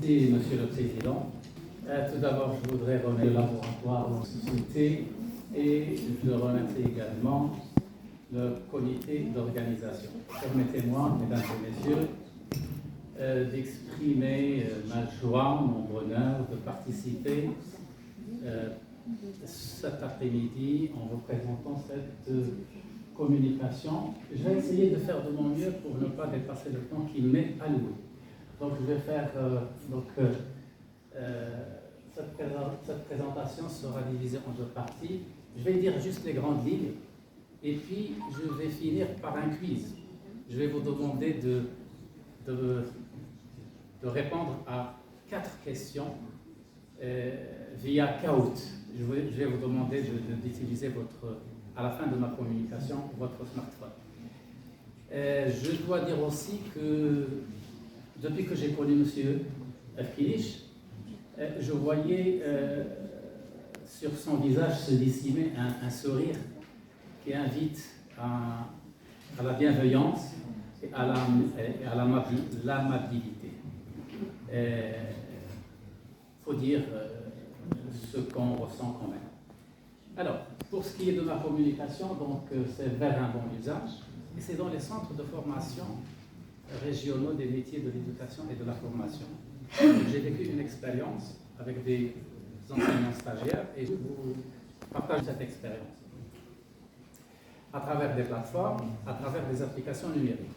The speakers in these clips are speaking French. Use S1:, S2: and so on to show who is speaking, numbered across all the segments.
S1: Merci, Monsieur le Président. Tout d'abord, je voudrais remercier le laboratoire de société et je remercie également le comité d'organisation. Permettez-moi, mesdames et messieurs, d'exprimer ma joie, mon bonheur de participer cet après-midi en représentant cette communication. Je vais essayer de faire de mon mieux pour ne pas dépasser le temps qui m'est alloué. Donc je vais faire cette présentation sera divisée en deux parties. Je vais dire juste les grandes lignes et puis je vais finir par un quiz. Je vais vous demander de répondre à 4 questions via Kahoot. Je vais vous demander d'utiliser à la fin de ma communication votre smartphone. Je dois dire aussi que depuis que j'ai connu M. Erkilich, je voyais sur son visage se dessiner un sourire qui invite à la bienveillance et à l'amabilité. Il faut dire ce qu'on ressent quand même. Alors, pour ce qui est de ma communication, donc c'est vers un bon usage, et c'est dans les centres de formation régionaux des métiers de l'éducation et de la formation. J'ai vécu une expérience avec des enseignants stagiaires et je vous partage cette expérience à travers des plateformes, à travers des applications numériques.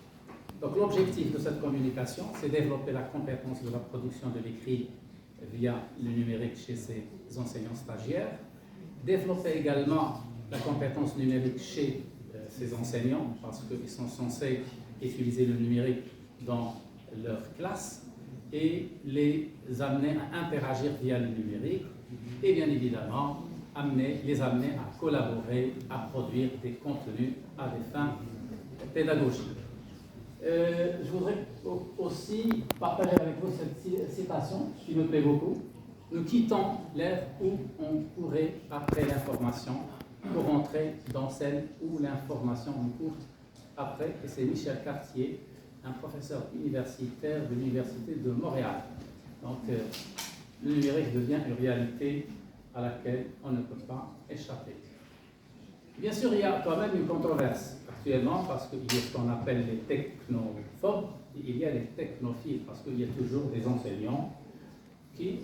S1: Donc l'objectif de cette communication, c'est développer la compétence de la production de l'écrit via le numérique chez ces enseignants stagiaires, développer également la compétence numérique chez ces enseignants parce qu'ils sont censés utiliser le numérique dans leur classe et les amener à interagir via le numérique et bien évidemment les amener à collaborer, à produire des contenus à des fins pédagogiques. Je voudrais aussi partager avec vous cette citation qui me plaît beaucoup. Nous quittons l'ère où on courait après l'information pour entrer dans celle où l'information en court après, et c'est Michel Cartier, un professeur universitaire de l'Université de Montréal. Donc, le numérique devient une réalité à laquelle on ne peut pas échapper. Bien sûr, il y a quand même une controverse actuellement parce qu'il y a ce qu'on appelle les technophobes et il y a les technophiles parce qu'il y a toujours des enseignants qui